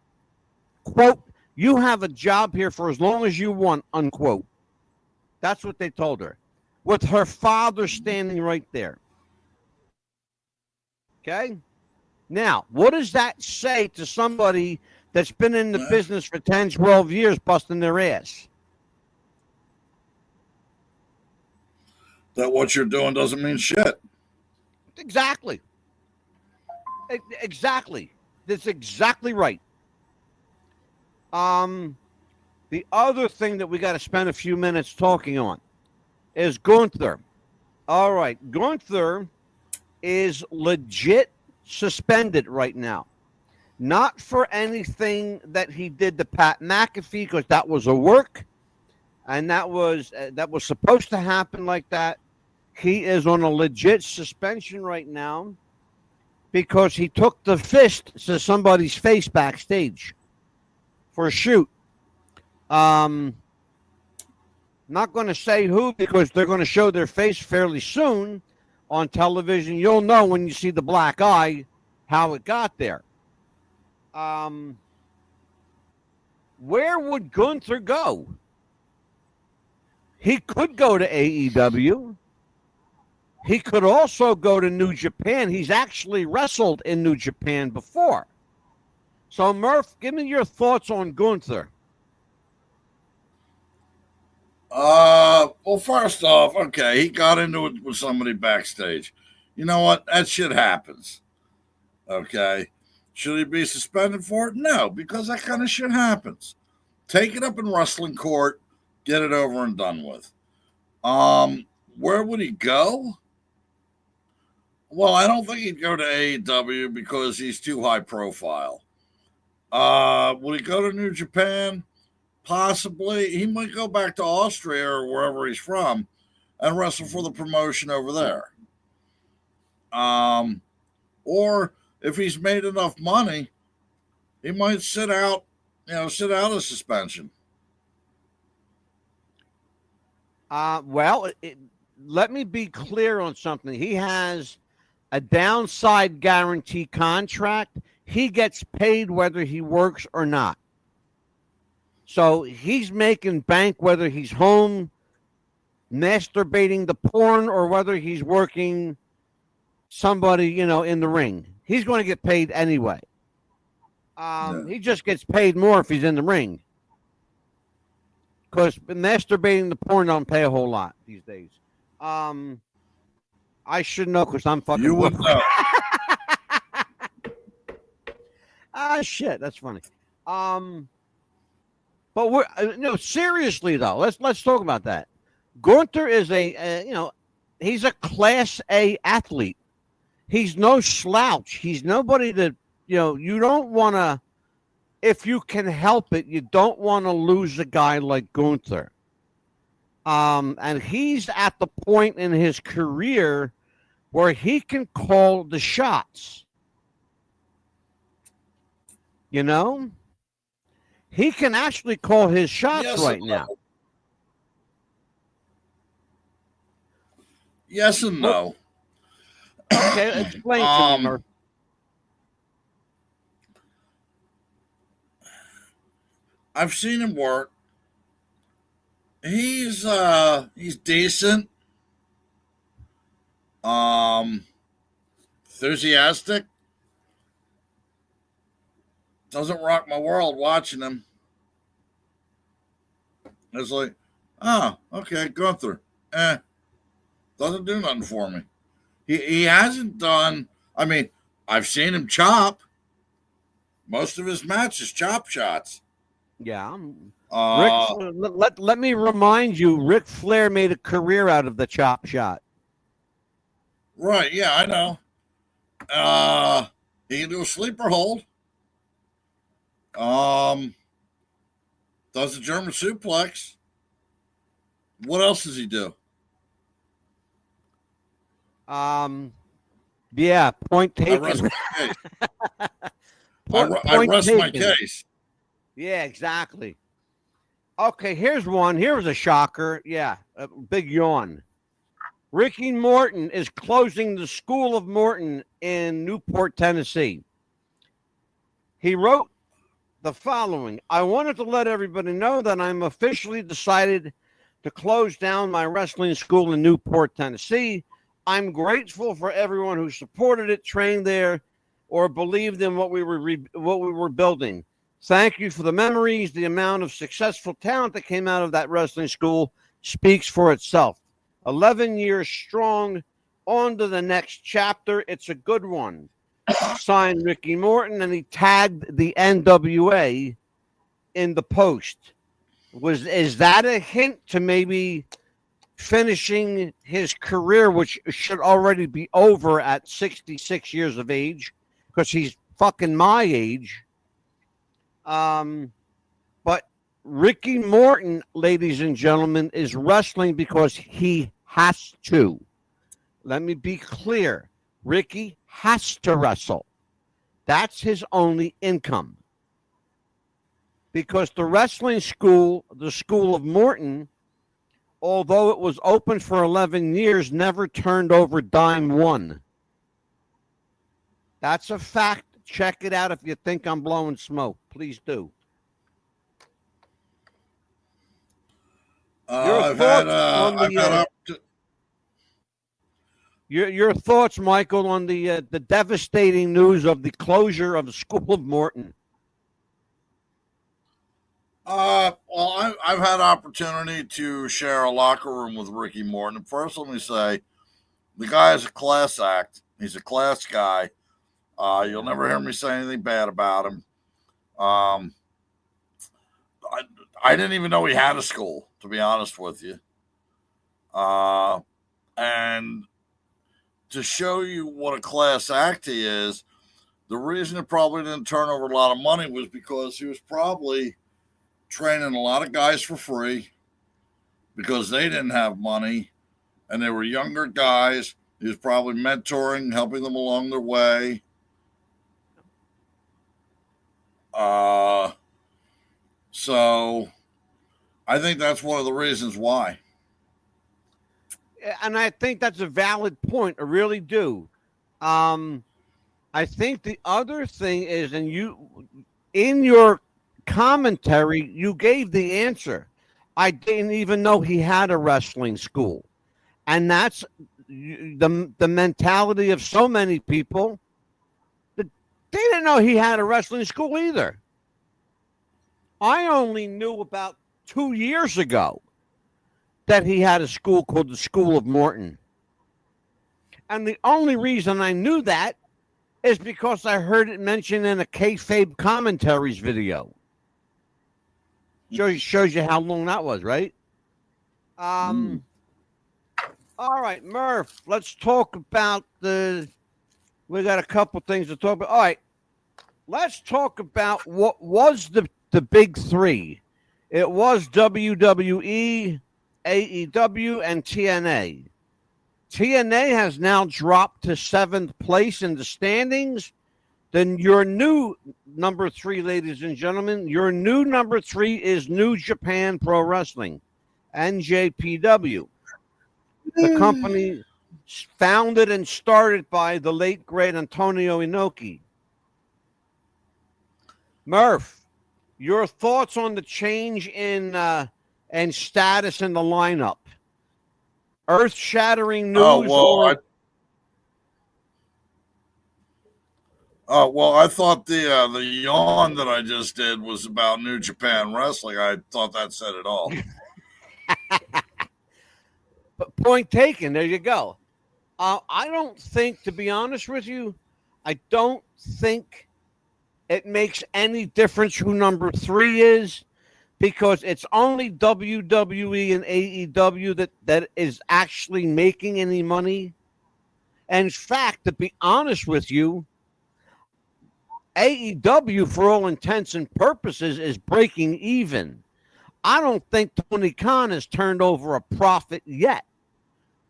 S2: Quote, you have a job here for as long as you want, unquote. That's what they told her, with her father standing right there. Okay? Now, what does that say to somebody that's been in the business for 10, 12 years busting their ass?
S3: That what you're doing doesn't mean shit.
S2: Exactly. Exactly. That's exactly right. The other thing that we got to spend a few minutes talking on is Gunther. All right. Gunther is legit suspended right now. Not for anything that he did to Pat McAfee, because that was a work, and that was supposed to happen like that. He is on a legit suspension right now because he took the fist to somebody's face backstage for a shoot. Not going to say who, because they're going to show their face fairly soon on television. You'll know when you see the black eye how it got there. Where would Gunther go? He could go to AEW. He could also go to New Japan. He's actually wrestled in New Japan before. So, Murph, give me your thoughts on Gunther.
S3: Well, first off, okay, he got into it with somebody backstage. You know what? That shit happens. Okay. Should he be suspended for it? No, because that kind of shit happens. Take it up in wrestling court, get it over and done with. Where would he go? Well, I don't think he'd go to AEW because he's too high profile. Would he go to New Japan? Possibly. He might go back to Austria or wherever he's from and wrestle for the promotion over there. Or if he's made enough money, he might sit out a suspension.
S2: Let me be clear on something. He has a downside guarantee contract. He gets paid whether he works or not. So he's making bank whether he's home masturbating the porn or whether he's working somebody, in the ring. He's going to get paid anyway. He just gets paid more if he's in the ring. Because masturbating the porn don't pay a whole lot these days. I should know because I'm fucking.
S3: You would know.
S2: Shit, that's funny. But we're seriously though. Let's talk about that. Gunther is he's a Class A athlete. He's no slouch. He's nobody that you don't want to. If you can help it, you don't want to lose a guy like Gunther. And he's at the point in his career where he can call the shots. He can actually call his shots right now.
S3: Yes and no.
S2: Okay, explain to me, Murph.
S3: I've seen him work. He's decent. Enthusiastic. Doesn't rock my world watching him. It's like, okay, Gunther. Doesn't do nothing for me. He hasn't done. I mean, I've seen him chop. Most of his matches chop shots.
S2: Yeah. Let me remind you, Ric Flair made a career out of the chop shot.
S3: Right, yeah, I know. He can do a sleeper hold. Does a German suplex. What else does he do?
S2: Yeah, point taken.
S3: I rest my case.
S2: Yeah, exactly. Okay, here's one. Here was a shocker. Yeah, a big yawn. Ricky Morton is closing the School of Morton in Newport, Tennessee. He wrote the following: I wanted to let everybody know that I'm officially decided to close down my wrestling school in Newport, Tennessee. I'm grateful for everyone who supported it, trained there, or believed in what we were building. Thank you for the memories. The amount of successful talent that came out of that wrestling school speaks for itself. 11 years strong. On to the next chapter. It's a good one. Signed, Ricky Morton, and he tagged the NWA in the post. Is that a hint to maybe finishing his career, which should already be over at 66 years of age, because he's fucking my age? But Ricky Morton, ladies and gentlemen, is wrestling because he has to. Let me be clear. Ricky has to wrestle. That's his only income. Because the wrestling school, the School of Morton, although it was open for 11 years, never turned over dime one. That's a fact. Check it out if you think I'm blowing smoke. Please do. Your thoughts, Michael, on the devastating news of the closure of the School of Morton?
S3: Well, I've had opportunity to share a locker room with Ricky Morton. First, let me say, the guy is a class act. He's a class guy. You'll never hear me say anything bad about him. I didn't even know he had a school, to be honest with you. And to show you what a class act he is, the reason it probably didn't turn over a lot of money was because he was probably training a lot of guys for free because they didn't have money and they were younger guys. He was probably mentoring, helping them along their way. So I think that's one of the reasons why.
S2: And I think that's a valid point. I really do. I think the other thing is, and you, in your commentary, you gave the answer. I didn't even know he had a wrestling school. And that's the mentality of so many people. That they didn't know he had a wrestling school either. I only knew about 2 years ago that he had a school called the School of Morton. And the only reason I knew that is because I heard it mentioned in a kayfabe commentaries video. Shows you how long that was, right? All right, Murph, let's talk about we got a couple things to talk about. All right, let's talk about what was the big three. It was WWE, AEW, and TNA. TNA has now dropped to 7th place in the standings. Then your new number 3, ladies and gentlemen, your new number 3 is New Japan Pro Wrestling, NJPW. The company founded and started by the late, great Antonio Inoki. Murph, your thoughts on the change in and status in the lineup? Earth-shattering news?
S3: I thought the yawn that I just did was about New Japan Wrestling. I thought that said it all.
S2: But point taken. There you go. I don't think, to be honest with you, I don't think it makes any difference who number 3 is, because it's only WWE and AEW that is actually making any money. And in fact, to be honest with you, AEW, for all intents and purposes, is breaking even. I don't think Tony Khan has turned over a profit yet,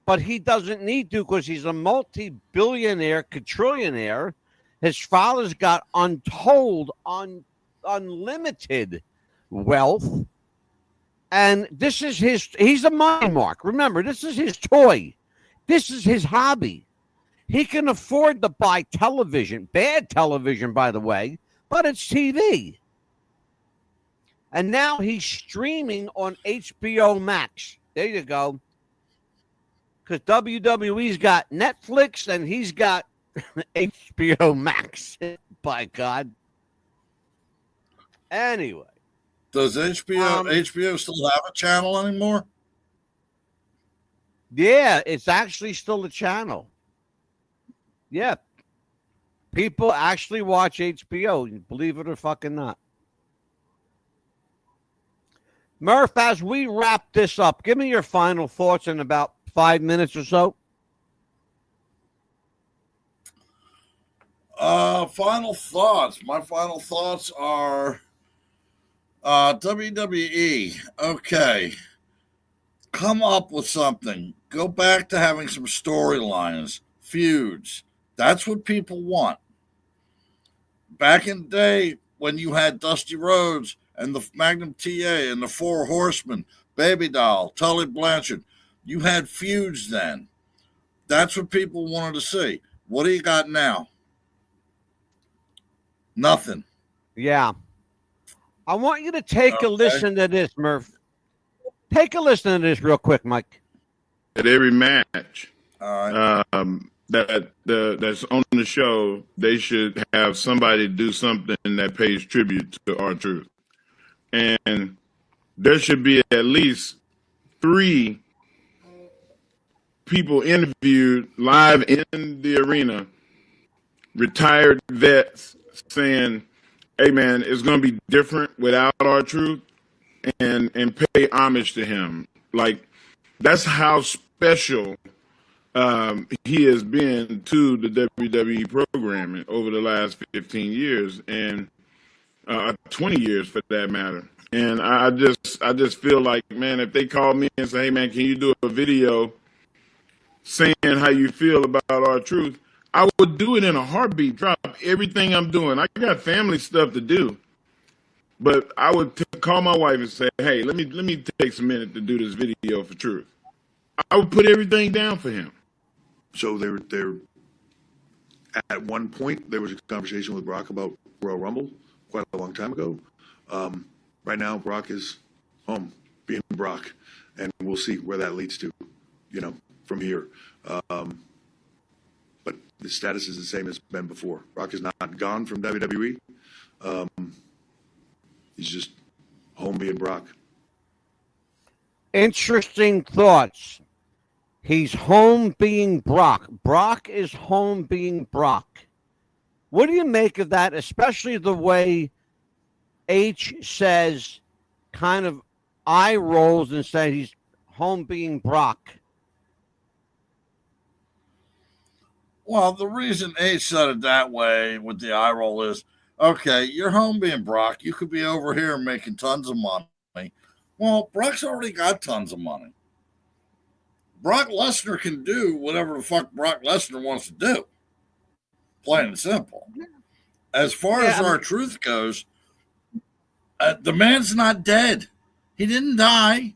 S2: but he doesn't need to because he's a multi-billionaire, quadrillionaire. His father's got untold, unlimited wealth, and this is he's a money mark. Remember, this is his toy. This is his hobby. He can afford to buy television, bad television, by the way, but it's TV. And now he's streaming on HBO Max. There you go. Because WWE's got Netflix and he's got HBO Max. By God. Anyway.
S3: Does HBO still have a channel anymore?
S2: Yeah, it's actually still a channel. Yeah. People actually watch HBO, believe it or fucking not. Murph, as we wrap this up, give me your final thoughts in about 5 minutes or so.
S3: Final thoughts. My final thoughts are WWE. Okay. Come up with something. Go back to having some storylines, feuds. That's what people want. Back in the day when you had Dusty Rhodes and the Magnum TA and the Four Horsemen, Baby Doll, Tully Blanchard, you had feuds then. That's what people wanted to see. What do you got now? Nothing.
S2: Yeah. I want you to take a listen to this, Murph. Take a listen to this real quick, Mike.
S6: At every match
S3: All right.
S6: that's on the show, they should have somebody do something that pays tribute to R-Truth. And there should be at least 3 people interviewed live in the arena, retired vets, saying, hey, man, it's going to be different without R-Truth, and pay homage to him. Like, that's how special he has been to the WWE programming over the last 15 years and 20 years for that matter. And I just feel like, man, if they call me and say, hey, man, can you do a video saying how you feel about R-Truth, I would do it in a heartbeat, drop everything I'm doing. I got family stuff to do. But I would call my wife and say, hey, let me take some minutes to do this video for Truth. I would put everything down for him.
S7: So there at one point, there was a conversation with Brock about Royal Rumble quite a long time ago. Right now, Brock is home, being Brock, and we'll see where that leads to, from here. But the status is the same as been before. Brock is not gone from WWE. He's just home being Brock.
S2: Interesting thoughts. He's home being Brock. Brock is home being Brock. What do you make of that, especially the way H says, kind of eye rolls and says he's home being Brock?
S3: Well, the reason H said it that way with the eye roll is, okay, you're home being Brock. You could be over here making tons of money. Well, Brock's already got tons of money. Brock Lesnar can do whatever the fuck Brock Lesnar wants to do. Plain and simple. As far as R-Truth goes, the man's not dead. He didn't die.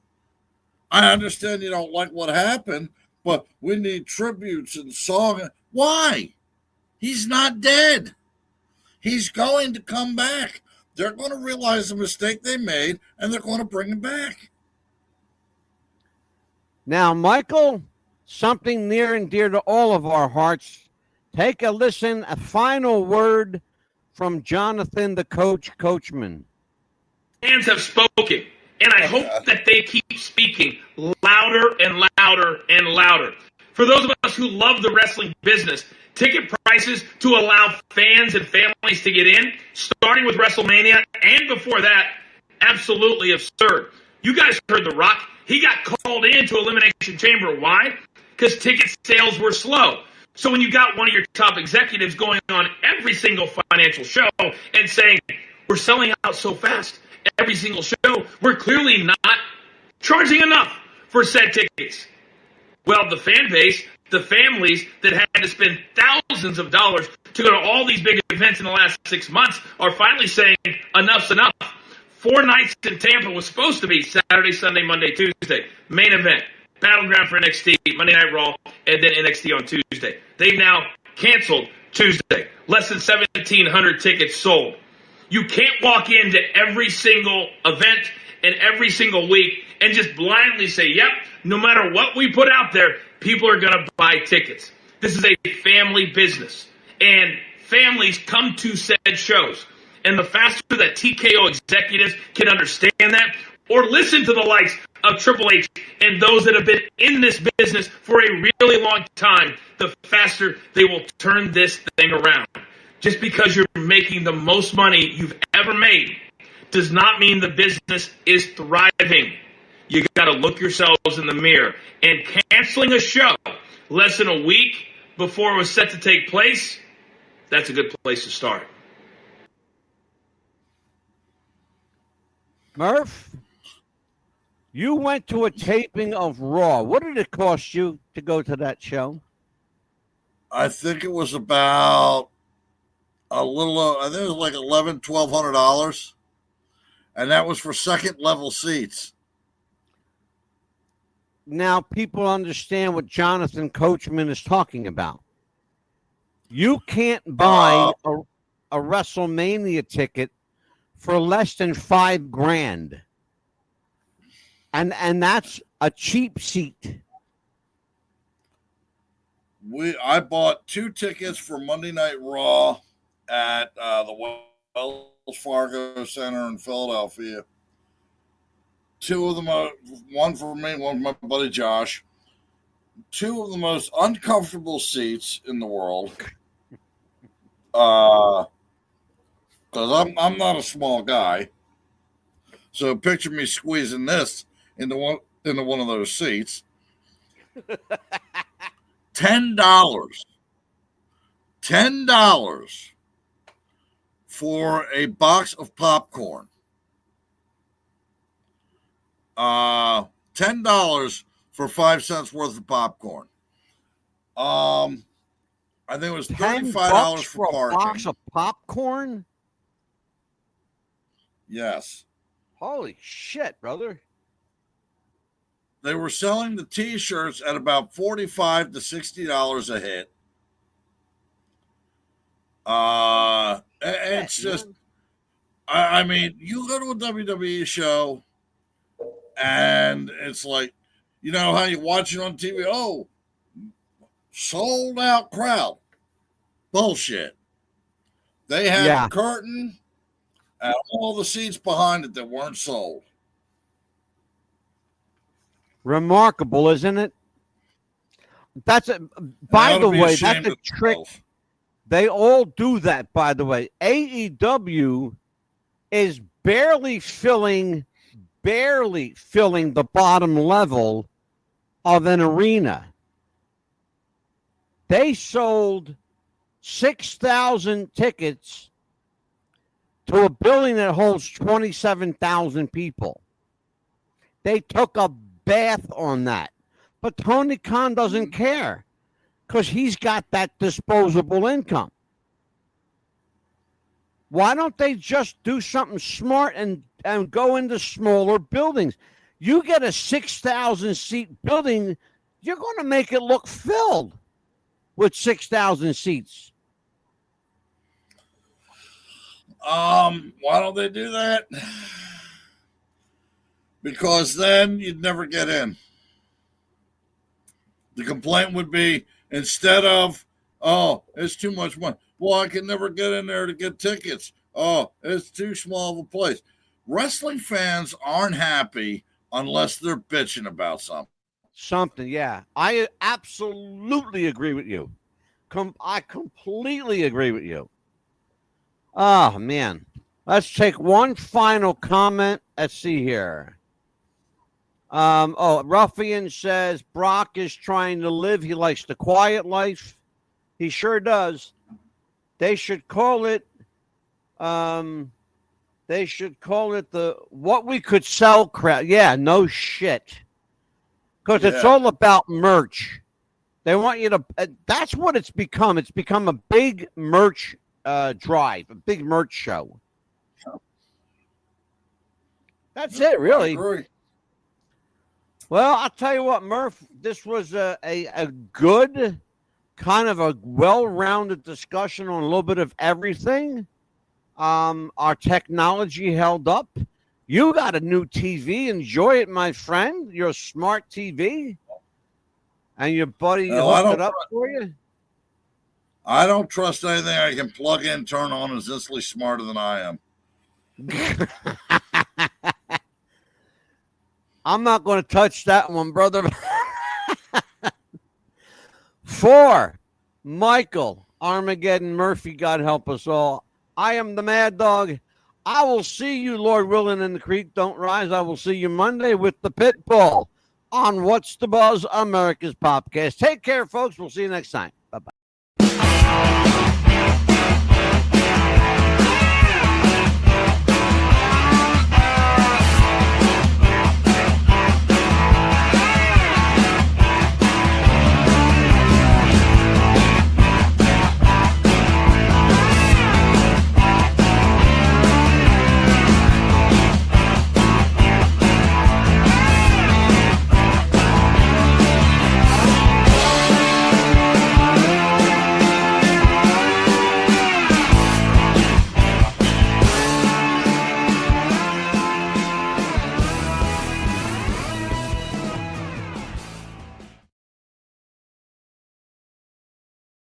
S3: I understand you don't like what happened, but we need tributes and song. Why? He's not dead. He's going to come back. They're going to realize the mistake they made, and they're going to bring him back.
S2: Now, Michael, something near and dear to all of our hearts. Take a listen, a final word from Jonathan, the coachman.
S8: Fans have spoken, and I hope that they keep speaking louder and louder and louder. For those of us who love the wrestling business, ticket prices to allow fans and families to get in, starting with WrestleMania and before that, absolutely absurd. You guys heard The Rock. He got called into Elimination Chamber. Why? Because ticket sales were slow. So when you got one of your top executives going on every single financial show and saying, we're selling out so fast, every single show, we're clearly not charging enough for said tickets. Well, the fan base, the families that had to spend thousands of dollars to go to all these big events in the last 6 months are finally saying enough's enough. 4 nights in Tampa was supposed to be Saturday, Sunday, Monday, Tuesday. Main event. Battleground for NXT, Monday Night Raw, and then NXT on Tuesday. They've now canceled Tuesday. Less than 1,700 tickets sold. You can't walk into every single event and every single week and just blindly say, yep, no matter what we put out there, people are going to buy tickets. This is a family business, and families come to said shows. And the faster that TKO executives can understand that, or listen to the likes of Triple H and those that have been in this business for a really long time, the faster they will turn this thing around. Just because you're making the most money you've ever made does not mean the business is thriving. You got to look yourselves in the mirror. And canceling a show less than a week before it was set to take place, that's a good place to start.
S2: Murph, you went to a taping of Raw. What did it cost you to go to that show?
S3: I think it was about I think it was like $1,200, and that was for second level seats.
S2: Now people understand what Jonathan Coachman is talking about. You can't buy a WrestleMania ticket for less than $5,000, and that's a cheap seat.
S3: I bought 2 tickets for Monday Night Raw at the Wells Fargo Center in Philadelphia. 2 of them, one for me, one for my buddy Josh. 2 of the most uncomfortable seats in the world. Because I'm not a small guy, so picture me squeezing this into one of those seats. $10 for a box of popcorn. $10 for 5 cents worth of popcorn. I think it was $35 for parking.
S2: A box of popcorn?
S3: Yes.
S2: Holy shit, brother.
S3: They were selling the T-shirts at about $45 to $60 a hit. It's just, I mean, you go to a WWE show, and it's like, you know how you watch it on TV? Oh, sold out crowd. Bullshit. They had a curtain and all the seats behind it that weren't sold.
S2: Remarkable, isn't it? By the way, that's a trick. They all do that, by the way. AEW is barely filling the bottom level of an arena. They sold 6,000 tickets to a building that holds 27,000 people. They took a bath on that. But Tony Khan doesn't care because he's got that disposable income. Why don't they just do something smart and go into smaller buildings? You get a 6,000 seat building, you're going to make it look filled with 6,000 seats.
S3: Why don't they do that? Because then you'd never get in. The complaint would be, instead of, oh, it's too much money. Well, I can never get in there to get tickets. Oh, it's too small of a place. Wrestling fans aren't happy unless they're bitching about something.
S2: Something, yeah. I absolutely agree with you. I completely agree with you. Oh, man. Let's take one final comment. Let's see here. Ruffian says Brock is trying to live. He likes the quiet life. He sure does. They should call it the what we could sell crowd. Yeah, no shit. Because it's all about merch. They want you to, that's what it's become. It's become a big merch drive, a big merch show. That's it, really. Well, I'll tell you what, Murph, this was a good, kind of a well-rounded discussion on a little bit of everything. Our technology held up. You got a new TV. Enjoy it, my friend. Your smart TV. And your buddy hooked it up for you.
S3: I don't trust anything I can plug in, turn on, is instantly smarter than I am.
S2: I'm not going to touch that one, brother. For Michael Armageddon Murphy, God help us all, I am the Mad Dog. I will see you, Lord willing, in the creek don't rise. I will see you Monday with the Pitbull on What's the Buzz, America's Popcast. Take care, folks. We'll see you next time.